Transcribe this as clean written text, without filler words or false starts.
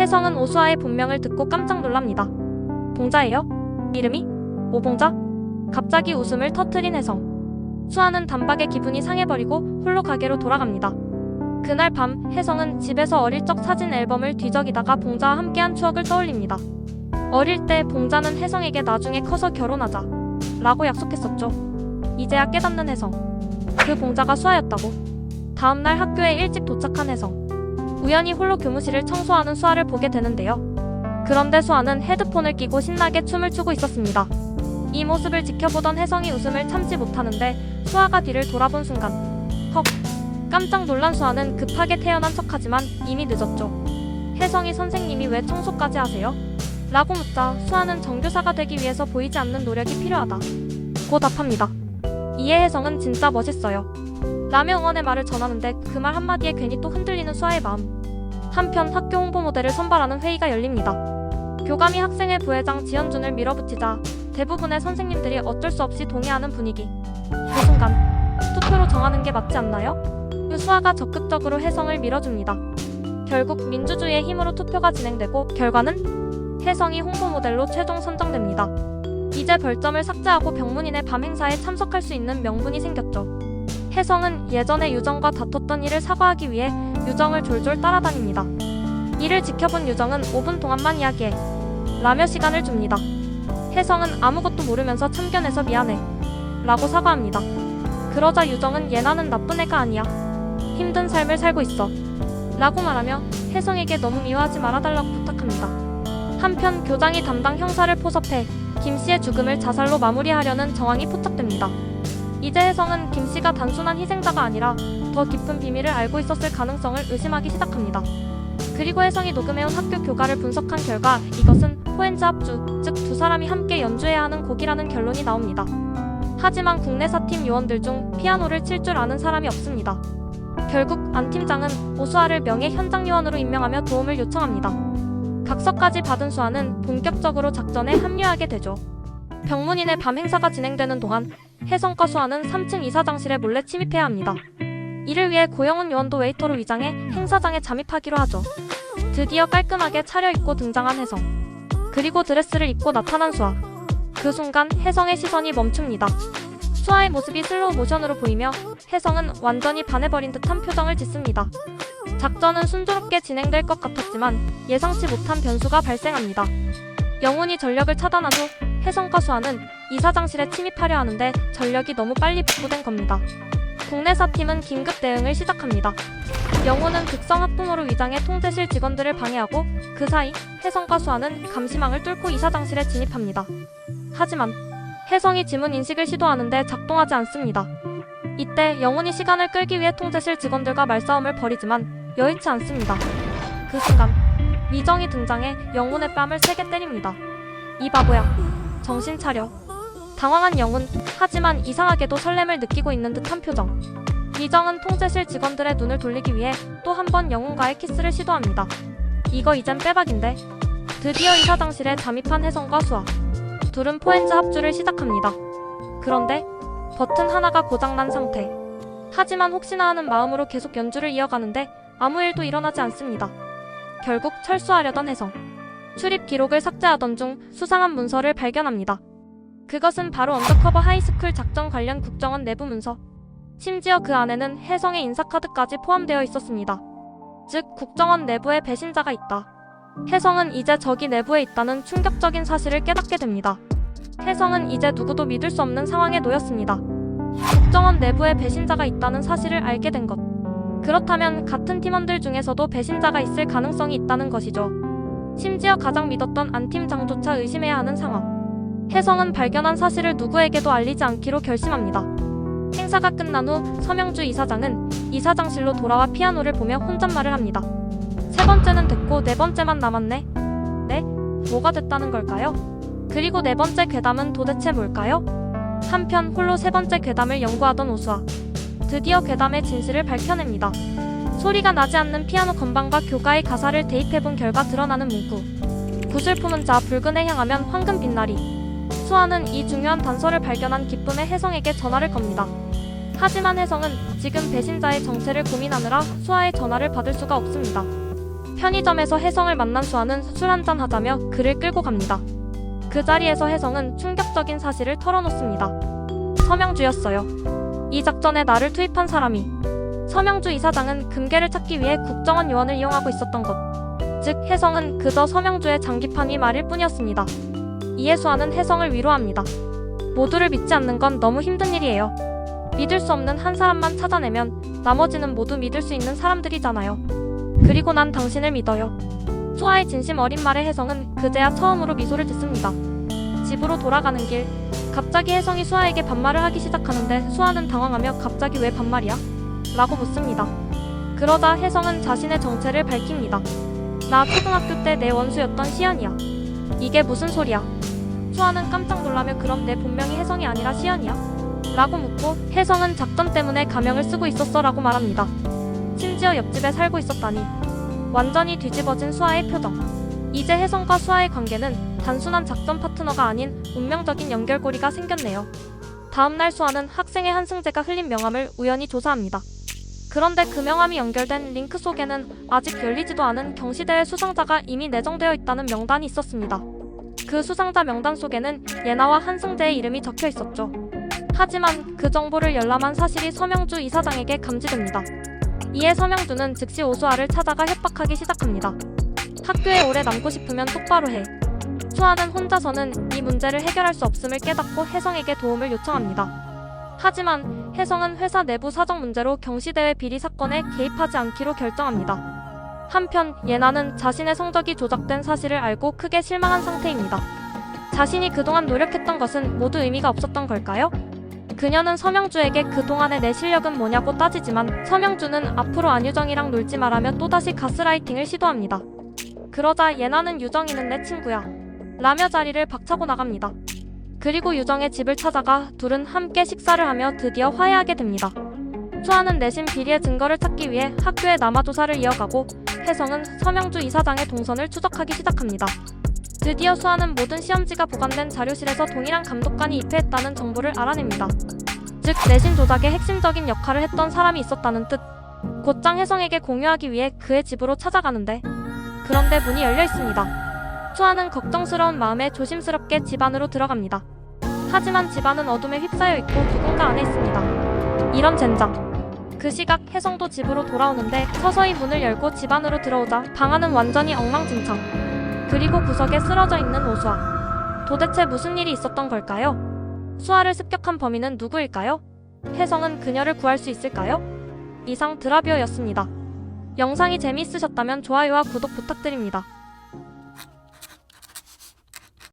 혜성은 오수아의 본명을 듣고 깜짝 놀랍니다. 봉자예요? 이름이? 오봉자? 갑자기 웃음을 터뜨린 혜성. 수아는 단박에 기분이 상해버리고 홀로 가게로 돌아갑니다. 그날 밤 혜성은 집에서 어릴 적 사진 앨범을 뒤적이다가 봉자와 함께한 추억을 떠올립니다. 어릴 때 봉자는 혜성에게 나중에 커서 결혼하자 라고 약속했었죠. 이제야 깨닫는 혜성. 그 봉자가 수아였다고. 다음날 학교에 일찍 도착한 혜성. 우연히 홀로 교무실을 청소하는 수아를 보게 되는데요. 그런데 수아는 헤드폰을 끼고 신나게 춤을 추고 있었습니다. 이 모습을 지켜보던 혜성이 웃음을 참지 못하는데 수아가 뒤를 돌아본 순간 헉! 깜짝 놀란 수아는 급하게 태어난 척하지만 이미 늦었죠. 혜성이 선생님이 왜 청소까지 하세요? 라고 묻자 수아는 정교사가 되기 위해서 보이지 않는 노력이 필요하다 고 답합니다. 이에 혜성은 진짜 멋있어요 라며 응원의 말을 전하는데 그 말 한마디에 괜히 또 흔들리는 수아의 마음. 한편 학교 홍보 모델을 선발하는 회의가 열립니다. 교감이 학생회 부회장 지현준을 밀어붙이자 대부분의 선생님들이 어쩔 수 없이 동의하는 분위기. 그 순간 투표로 정하는 게 맞지 않나요? 수아가 적극적으로 혜성을 밀어줍니다. 결국 민주주의의 힘으로 투표가 진행되고 결과는 혜성이 홍보 모델로 최종 선정됩니다. 이제 벌점을 삭제하고 병문인의 밤 행사에 참석할 수 있는 명분이 생겼죠. 혜성은 예전에 유정과 다퉜던 일을 사과하기 위해 유정을 졸졸 따라다닙니다. 이를 지켜본 유정은 5분 동안만 이야기해 라며 시간을 줍니다. 혜성은 아무것도 모르면서 참견해서 미안해 라고 사과합니다. 그러자 유정은 얘 나는 나쁜 애가 아니야. 힘든 삶을 살고 있어 라고 말하며 혜성에게 너무 미워하지 말아달라고 부탁합니다. 한편 교장이 담당 형사를 포섭해 김씨의 죽음을 자살로 마무리하려는 정황이 포착됩니다. 이제 혜성은 김씨가 단순한 희생자가 아니라 더 깊은 비밀을 알고 있었을 가능성을 의심하기 시작합니다. 그리고 혜성이 녹음해온 학교 교가를 분석한 결과 이것은 포엔즈 합주, 즉 두 사람이 함께 연주해야 하는 곡이라는 결론이 나옵니다. 하지만 국내사팀 요원들 중 피아노를 칠 줄 아는 사람이 없습니다. 결국 안 팀장은 오수아를 명예 현장 요원으로 임명하며 도움을 요청합니다. 각서까지 받은 수아는 본격적으로 작전에 합류하게 되죠. 병문인의 밤 행사가 진행되는 동안 혜성과 수아는 3층 이사장실에 몰래 침입해야 합니다. 이를 위해 고영훈 요원도 웨이터로 위장해 행사장에 잠입하기로 하죠. 드디어 깔끔하게 차려입고 등장한 혜성. 그리고 드레스를 입고 나타난 수아. 그 순간 혜성의 시선이 멈춥니다. 수아의 모습이 슬로우 모션으로 보이며 혜성은 완전히 반해버린 듯한 표정을 짓습니다. 작전은 순조롭게 진행될 것 같았지만 예상치 못한 변수가 발생합니다. 영훈이 전력을 차단한 후 혜성과 수아는 이사장실에 침입하려 하는데 전력이 너무 빨리 복구된 겁니다. 국내사팀은 긴급 대응을 시작합니다. 영훈은 극성 학부모로 위장해 통제실 직원들을 방해하고 그 사이 혜성과 수아는 감시망을 뚫고 이사장실에 진입합니다. 하지만 혜성이 지문 인식을 시도하는데 작동하지 않습니다. 이때 영훈이 시간을 끌기 위해 통제실 직원들과 말싸움을 벌이지만 여의치 않습니다. 그 순간 미정이 등장해 영훈의 뺨을 세게 때립니다. 이 바보야, 정신 차려. 당황한 영훈, 하지만 이상하게도 설렘을 느끼고 있는 듯한 표정. 미정은 통제실 직원들의 눈을 돌리기 위해 또 한 번 영훈과의 키스를 시도합니다. 이거 이젠 빼박인데. 드디어 이사장실에 잠입한 혜성과 수아. 둘은 포엔즈 합주를 시작합니다. 그런데 버튼 하나가 고장난 상태. 하지만 혹시나 하는 마음으로 계속 연주를 이어가는데 아무 일도 일어나지 않습니다. 결국 철수하려던 혜성. 출입 기록을 삭제하던 중 수상한 문서를 발견합니다. 그것은 바로 언더커버 하이스쿨 작전 관련 국정원 내부 문서. 심지어 그 안에는 혜성의 인사카드까지 포함되어 있었습니다. 즉 국정원 내부에 배신자가 있다. 혜성은 이제 적이 내부에 있다는 충격적인 사실을 깨닫게 됩니다. 혜성은 이제 누구도 믿을 수 없는 상황에 놓였습니다. 국정원 내부에 배신자가 있다는 사실을 알게 된 것. 그렇다면 같은 팀원들 중에서도 배신자가 있을 가능성이 있다는 것이죠. 심지어 가장 믿었던 안 팀장조차 의심해야 하는 상황. 혜성은 발견한 사실을 누구에게도 알리지 않기로 결심합니다. 행사가 끝난 후 서명주 이사장은 이사장실로 돌아와 피아노를 보며 혼잣말을 합니다. 세 번째는 됐고 네 번째만 남았네. 네? 뭐가 됐다는 걸까요? 그리고 네 번째 괴담은 도대체 뭘까요? 한편 홀로 세 번째 괴담을 연구하던 오수아. 드디어 괴담의 진실을 밝혀냅니다. 소리가 나지 않는 피아노 건반과 교가의 가사를 대입해본 결과 드러나는 문구. 굿을 품은 자 붉은에 향하면 황금 빛나리. 수아는 이 중요한 단서를 발견한 기쁨의 혜성에게 전화를 겁니다. 하지만 혜성은 지금 배신자의 정체를 고민하느라 수아의 전화를 받을 수가 없습니다. 편의점에서 혜성을 만난 수아는 술 한잔 하자며 그를 끌고 갑니다. 그 자리에서 혜성은 충격적인 사실을 털어놓습니다. 서명주였어요. 이 작전에 나를 투입한 사람이. 서명주 이사장은 금괴를 찾기 위해 국정원 요원을 이용하고 있었던 것. 즉 혜성은 그저 서명주의 장기판 위 말일 뿐이었습니다. 이에 수아는 혜성을 위로합니다. 모두를 믿지 않는 건 너무 힘든 일이에요. 믿을 수 없는 한 사람만 찾아내면 나머지는 모두 믿을 수 있는 사람들이잖아요. 그리고 난 당신을 믿어요. 수아의 진심 어린 말에 혜성은 그제야 처음으로 미소를 짓습니다. 집으로 돌아가는 길, 갑자기 혜성이 수아에게 반말을 하기 시작하는데 수아는 당황하며 갑자기 왜 반말이야? 라고 묻습니다. 그러자 혜성은 자신의 정체를 밝힙니다. 나 초등학교 때 내 원수였던 시연이야. 이게 무슨 소리야? 수아는 깜짝 놀라며 그럼 내 본명이 혜성이 아니라 시연이야? 라고 묻고 혜성은 작전 때문에 가명을 쓰고 있었어 라고 말합니다. 심지어 옆집에 살고 있었다니. 완전히 뒤집어진 수아의 표정. 이제 혜성과 수아의 관계는 단순한 작전 파트너가 아닌 운명적인 연결고리가 생겼네요. 다음날 수아는 학생의 한승재가 흘린 명함을 우연히 조사합니다. 그런데 그 명함이 연결된 링크 속에는 아직 열리지도 않은 경시대회 수상자가 이미 내정되어 있다는 명단이 있었습니다. 그 수상자 명단 속에는 예나와 한승재의 이름이 적혀 있었죠. 하지만 그 정보를 열람한 사실이 서명주 이사장에게 감지됩니다. 이에 서명주는 즉시 오수아를 찾아가 협박하기 시작합니다. 학교에 오래 남고 싶으면 똑바로 해. 수아는 혼자서는 이 문제를 해결할 수 없음을 깨닫고 혜성에게 도움을 요청합니다. 하지만 혜성은 회사 내부 사정 문제로 경시대회 비리 사건에 개입하지 않기로 결정합니다. 한편 예나는 자신의 성적이 조작된 사실을 알고 크게 실망한 상태입니다. 자신이 그동안 노력했던 것은 모두 의미가 없었던 걸까요? 그녀는 서명주에게 그동안의 내 실력은 뭐냐고 따지지만 서명주는 앞으로 안유정이랑 놀지 말라며 또다시 가스라이팅을 시도합니다. 그러자 예나는 유정이는 내 친구야 라며 자리를 박차고 나갑니다. 그리고 유정의 집을 찾아가 둘은 함께 식사를 하며 드디어 화해하게 됩니다. 수아는 내신 비리의 증거를 찾기 위해 학교의 남아조사를 이어가고 혜성은 서명주 이사장의 동선을 추적하기 시작합니다. 드디어 수아는 모든 시험지가 보관된 자료실에서 동일한 감독관이 입회했다는 정보를 알아냅니다. 즉 내신 조작의 핵심적인 역할을 했던 사람이 있었다는 뜻. 곧장 혜성에게 공유하기 위해 그의 집으로 찾아가는데 그런데 문이 열려 있습니다. 수아는 걱정스러운 마음에 조심스럽게 집 안으로 들어갑니다. 하지만 집안은 어둠에 휩싸여 있고 누군가 안에 있습니다. 이런 젠장. 그 시각 혜성도 집으로 돌아오는데 서서히 문을 열고 집 안으로 들어오자 방 안은 완전히 엉망진창. 그리고 구석에 쓰러져 있는 오수아. 도대체 무슨 일이 있었던 걸까요? 수아를 습격한 범인은 누구일까요? 혜성은 그녀를 구할 수 있을까요? 이상 드라뷰어였습니다. 영상이 재미있으셨다면 좋아요와 구독 부탁드립니다.